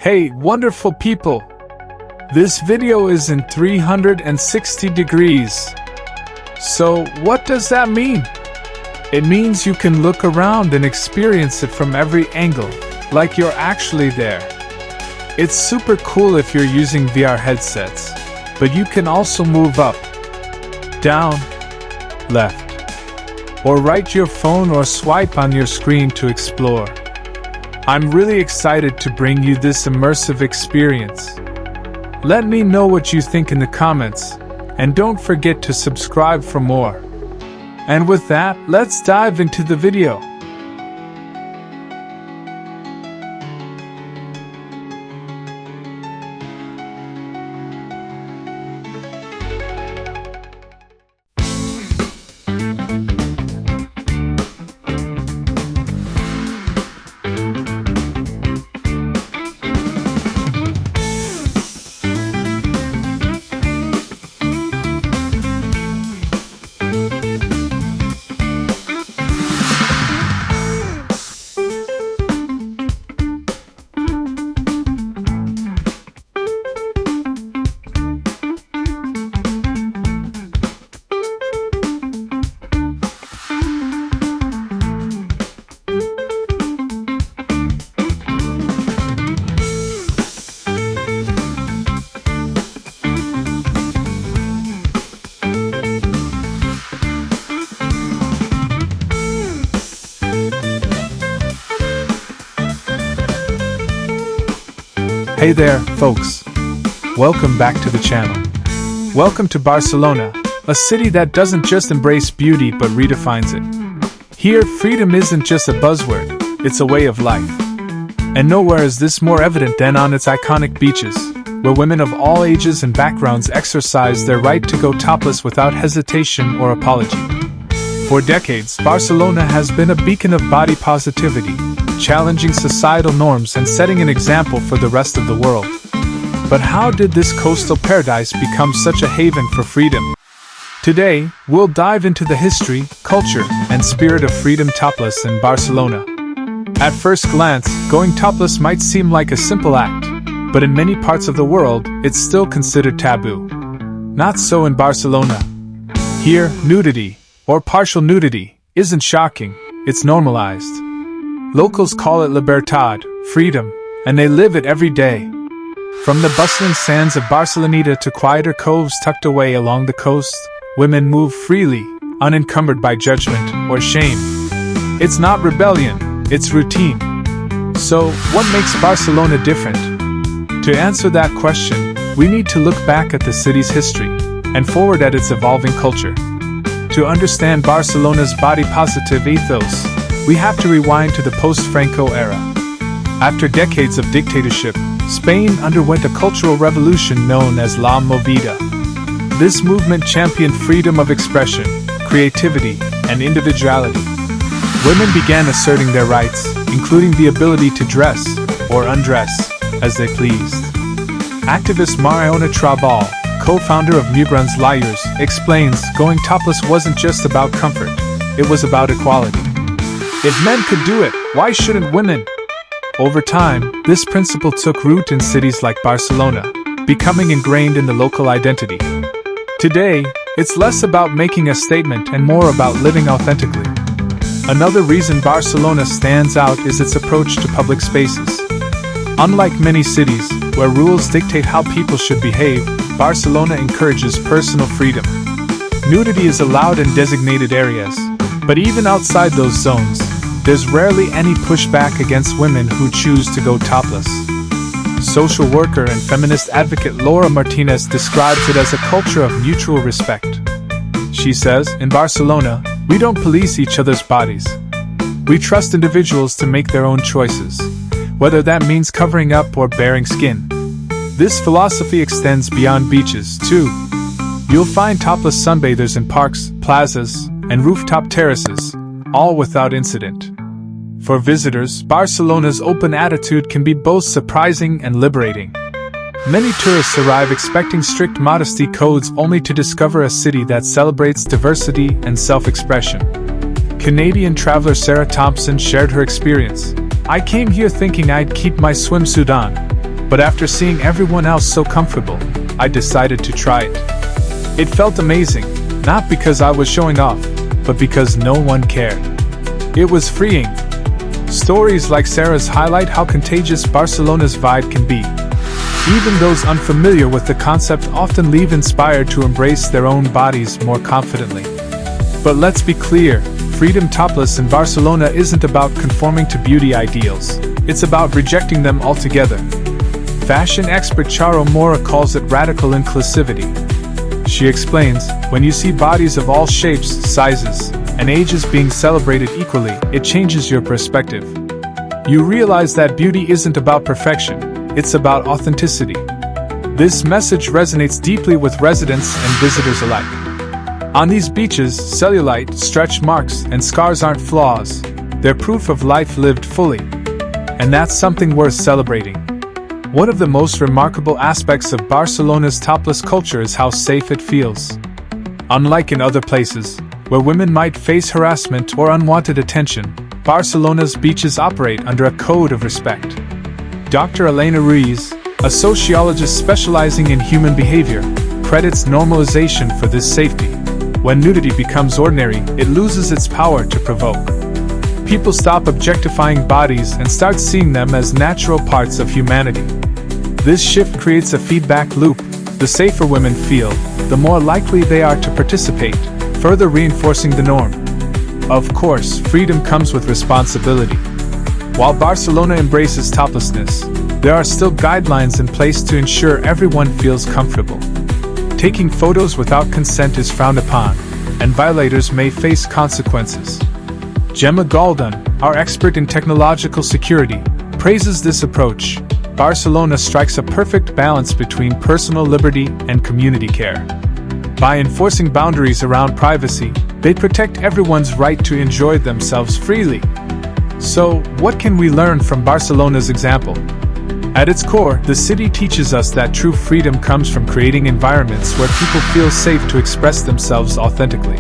Hey, wonderful people! This video is in 360 degrees. So, what does that mean? It means you can look around and experience it from every angle, like you're actually there. It's super cool if you're using VR headsets, but you can also move up, down, left, or right your phone or swipe on your screen to explore. I'm really excited to bring you this immersive experience. Let me know what you think in the comments, and don't forget to subscribe for more. And with that, let's dive into the video. Hey there, folks. Welcome back to the channel. Welcome to Barcelona, a city that doesn't just embrace beauty but redefines it. Here, freedom isn't just a buzzword, it's a way of life. And nowhere is this more evident than on its iconic beaches, where women of all ages and backgrounds exercise their right to go topless without hesitation or apology. For decades, Barcelona has been a beacon of body positivity, challenging societal norms and setting an example for the rest of the world. But how did this coastal paradise become such a haven for freedom? Today, we'll dive into the history, culture, and spirit of freedom topless in Barcelona. At first glance, going topless might seem like a simple act, but in many parts of the world, it's still considered taboo. Not so in Barcelona. Here, nudity, or partial nudity, isn't shocking, it's normalized. Locals call it libertad, freedom, and they live it every day. From the bustling sands of Barceloneta to quieter coves tucked away along the coast, women move freely, unencumbered by judgment or shame. It's not rebellion, it's routine. So, what makes Barcelona different? To answer that question, we need to look back at the city's history, and forward at its evolving culture. To understand Barcelona's body-positive ethos, we have to rewind to the post-Franco era. After decades of dictatorship, Spain underwent a cultural revolution known as La Movida. This movement championed freedom of expression, creativity, and individuality. Women began asserting their rights, including the ability to dress, or undress, as they pleased. Activist Mariona Trabal, co-founder of Migrants Liars, explains going topless wasn't just about comfort, it was about equality. If men could do it, why shouldn't women? Over time, this principle took root in cities like Barcelona, becoming ingrained in the local identity. Today, it's less about making a statement and more about living authentically. Another reason Barcelona stands out is its approach to public spaces. Unlike many cities, where rules dictate how people should behave, Barcelona encourages personal freedom. Nudity is allowed in designated areas, but even outside those zones, there's rarely any pushback against women who choose to go topless. Social worker and feminist advocate Laura Martinez describes it as a culture of mutual respect. She says, in Barcelona, we don't police each other's bodies. We trust individuals to make their own choices, whether that means covering up or baring skin. This philosophy extends beyond beaches, too. You'll find topless sunbathers in parks, plazas, and rooftop terraces, all without incident. For visitors, Barcelona's open attitude can be both surprising and liberating. Many tourists arrive expecting strict modesty codes only to discover a city that celebrates diversity and self-expression. Canadian traveler Sarah Thompson shared her experience. I came here thinking I'd keep my swimsuit on, But after seeing everyone else so comfortable, I decided to try it. It felt amazing, not because I was showing off, but because no one cared. It was freeing. Stories like Sarah's highlight how contagious Barcelona's vibe can be. Even those unfamiliar with the concept often leave inspired to embrace their own bodies more confidently. But let's be clear, freedom topless in Barcelona isn't about conforming to beauty ideals. It's about rejecting them altogether. Fashion expert Charo Mora calls it radical inclusivity. She explains, when you see bodies of all shapes, sizes, and ages being celebrated equally, it changes your perspective. You realize that beauty isn't about perfection, it's about authenticity. This message resonates deeply with residents and visitors alike. On these beaches, cellulite, stretch marks, and scars aren't flaws, they're proof of life lived fully. And that's something worth celebrating. One of the most remarkable aspects of Barcelona's topless culture is how safe it feels. Unlike in other places, where women might face harassment or unwanted attention, Barcelona's beaches operate under a code of respect. Dr. Elena Ruiz, a sociologist specializing in human behavior, credits normalization for this safety. When nudity becomes ordinary, it loses its power to provoke. People stop objectifying bodies and start seeing them as natural parts of humanity. This shift creates a feedback loop. The safer women feel, the more likely they are to participate, further reinforcing the norm. Of course, freedom comes with responsibility. While Barcelona embraces toplessness, there are still guidelines in place to ensure everyone feels comfortable. Taking photos without consent is frowned upon, and violators may face consequences. Gemma Galdan, our expert in technological security, praises this approach. Barcelona strikes a perfect balance between personal liberty and community care. By enforcing boundaries around privacy, they protect everyone's right to enjoy themselves freely. So, what can we learn from Barcelona's example? At its core, the city teaches us that true freedom comes from creating environments where people feel safe to express themselves authentically.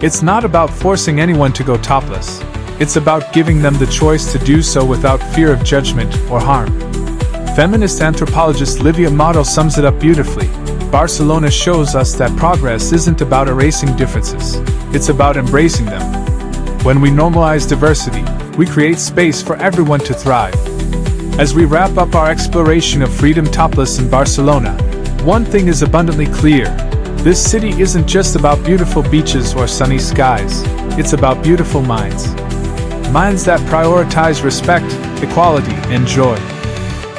It's not about forcing anyone to go topless. It's about giving them the choice to do so without fear of judgment or harm. Feminist anthropologist Livia Motto sums it up beautifully. Barcelona shows us that progress isn't about erasing differences. It's about embracing them. When we normalize diversity, we create space for everyone to thrive. As we wrap up our exploration of freedom topless in Barcelona, one thing is abundantly clear. This city isn't just about beautiful beaches or sunny skies. It's about beautiful minds. Minds that prioritize respect, equality, and joy.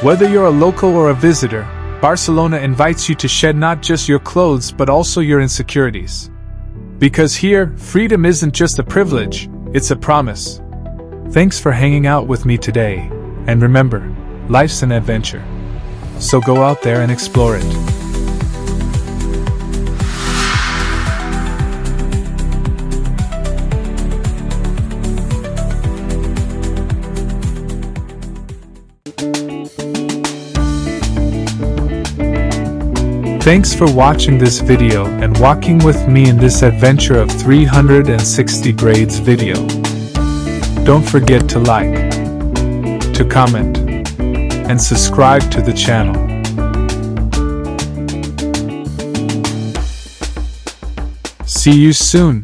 Whether you're a local or a visitor, Barcelona invites you to shed not just your clothes but also your insecurities. Because here, freedom isn't just a privilege, it's a promise. Thanks for hanging out with me today, and remember, life's an adventure. So go out there and explore it. Thanks for watching this video and walking with me in this adventure of 360 grades video. Don't forget to like, to comment, and subscribe to the channel. See you soon.